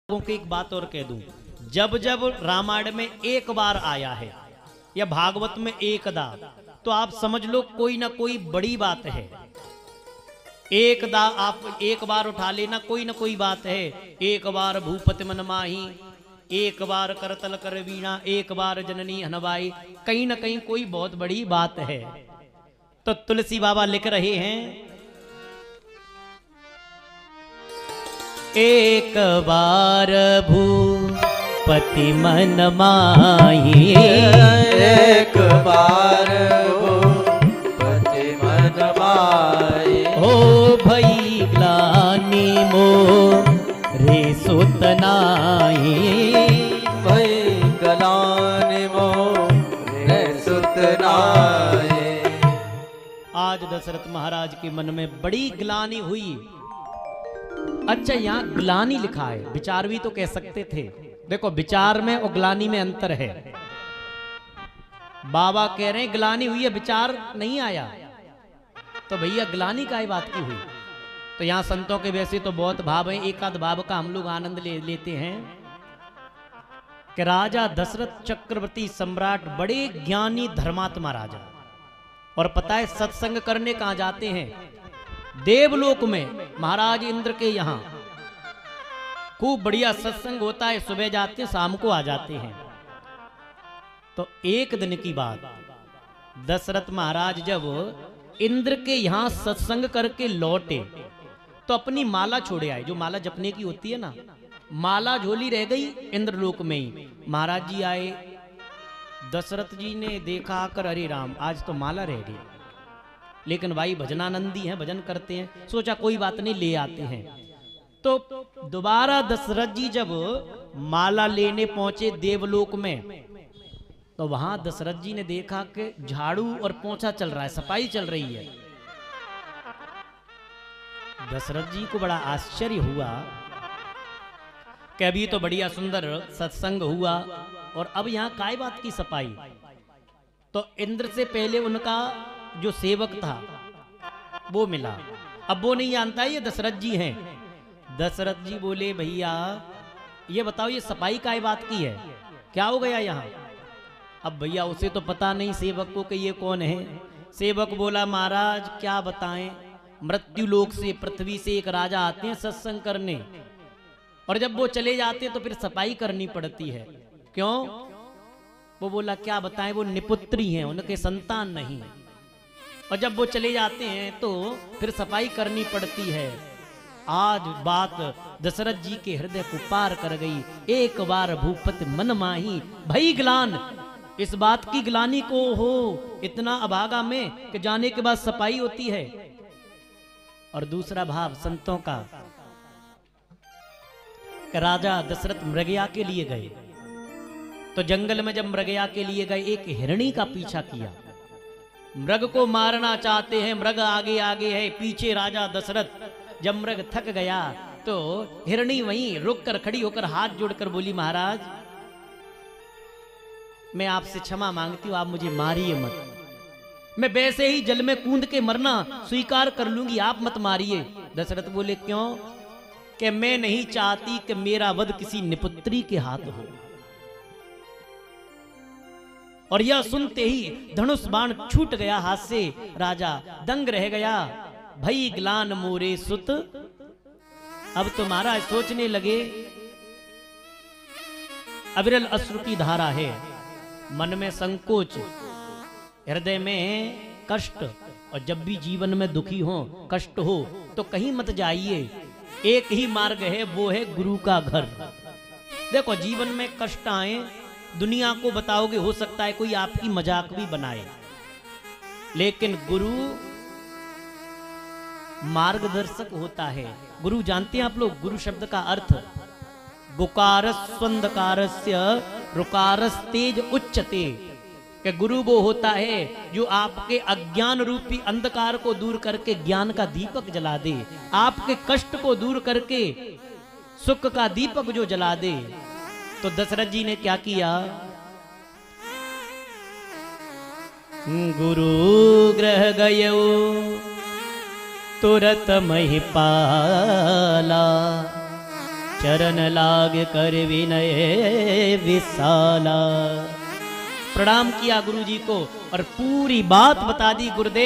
लोगों को एक बात और कह दूं, जब जब रामायण में एक बार आया है या भागवत में एकदा, तो आप समझ लो कोई ना कोई बड़ी बात है। एकदा आप एक बार उठा लेना, कोई ना कोई बात है। एक बार भूपति मन माही, एक बार करतल कर वीणा, एक बार जननी हनवाई, कहीं ना कहीं कोई बहुत बड़ी बात है। तो तुलसी बाबा लिख रहे हैं, एक बार भूपति मन माही, एक बार भूपति मन माही, हो भई ग्लानि मोरे सुत नाहि, भई ग्लानि मोरे सुत नाहि। आज दशरथ महाराज के मन में बड़ी ग्लानि हुई। अच्छा, यहाँ ग्लानि लिखा है, विचार भी तो कह सकते थे। देखो, विचार में और ग्लानि में अंतर है। बाबा कह रहे हैं ग्लानि हुई है, विचार नहीं आया, तो भैया ग्लानि का बात की हुई। तो यहाँ संतों के वैसे तो बहुत भाव हैं, एक आध भाव का हम लोग आनंद लेते हैं कि राजा दशरथ चक्रवर्ती सम्राट बड़े ज्ञानी धर्मात्मा राजा, और पता है सत्संग करने कहाँ जाते हैं? देवलोक में महाराज इंद्र के यहाँ खूब बढ़िया सत्संग होता है। सुबह जाते हैं, शाम को आ जाते हैं। तो एक दिन की बात, दशरथ महाराज जब इंद्र के यहाँ सत्संग करके लौटे तो अपनी माला छोड़े आए। जो माला जपने की होती है ना, माला झोली रह गई इंद्रलोक में ही। महाराज जी आए, दशरथ जी ने देखा आकर, अरे राम, आज तो माला रह गई। लेकिन भाई भजनानंदी हैं, भजन करते हैं, सोचा कोई बात नहीं, ले आते हैं। तो दोबारा दशरथ जी जब माला लेने पहुंचे देवलोक में, तो वहां दशरथ जी ने देखा कि झाड़ू और पोंछा चल रहा है, सफाई चल रही है। दशरथ जी को बड़ा आश्चर्य हुआ कि अभी तो बढ़िया सुंदर सत्संग हुआ और अब यहाँ काय बात की सफाई। तो इंद्र से पहले उनका जो सेवक था वो मिला। अब वो नहीं जानता ये दशरथ जी हैं। दशरथ जी बोले, भैया ये बताओ, ये सफाई काय बात की है, क्या हो गया यहाँ? अब भैया उसे तो पता नहीं सेवक को कि ये कौन है। सेवक बोला, महाराज क्या बताएं, मृत्यु लोक से, पृथ्वी से एक राजा आते हैं सत्संग करने, और जब वो चले जाते हैं तो फिर सफाई करनी पड़ती है। क्यों? वो बोला, क्या बताएं, वो निपुत्री हैं, उनके संतान नहीं, और जब वो चले जाते हैं तो फिर सफाई करनी पड़ती है। आज बात दशरथ जी के हृदय को पार कर गई। एक बार भूपति मन माही, भई ग्लान, इस बात की ग्लानी को हो इतना अभागा में कि जाने के बाद सफाई होती है। और दूसरा भाव संतों का, राजा दशरथ मृगया के लिए गए, तो जंगल में जब मृगया के लिए गए, एक हिरणी का पीछा किया। मृग को मारना चाहते हैं, मृग आगे आगे है, पीछे राजा दशरथ। जब मृग थक गया तो हिरणी वहीं रुक कर खड़ी होकर हाथ जोड़कर बोली, महाराज मैं आपसे क्षमा मांगती हूं, आप मुझे मारिए मत, मैं वैसे ही जल में कूद के मरना स्वीकार कर लूंगी, आप मत मारिए। दशरथ बोले, क्यों? कि मैं नहीं चाहती कि मेरा वध किसी निपुत्री के हाथ हो। और यह सुनते ही धनुष बाण छूट गया हाथ से, राजा दंग रह गया। भई ग्लान मोरे सुत, अब तो महाराज सोचने लगे, अविरल अश्रु की धारा है, मन में संकोच, हृदय में कष्ट, और जब भी जीवन में दुखी हो, कष्ट हो, तो कहीं मत जाइए, एक ही मार्ग है, वो है गुरु का घर। देखो, जीवन में कष्ट आए, दुनिया को बताओगे, हो सकता है कोई आपकी मजाक भी बनाए, लेकिन गुरु मार्गदर्शक होता है। गुरु जानते हैं आप लोग गुरु शब्द का अर्थ? गुकारस स्वंधकारस्य रुकारस तेज उच्चते, कि गुरु वो होता है जो आपके अज्ञान रूपी अंधकार को दूर करके ज्ञान का दीपक जला दे, आपके कष्ट को दूर करके सुख का दीपक जो जला दे। तो दशरथ जी ने क्या किया? गुरु ग्रह गयो तुरत महिपाला, चरण लाग कर विनय विशाला। प्रणाम किया गुरु जी को और पूरी बात बता दी गुरुदेव।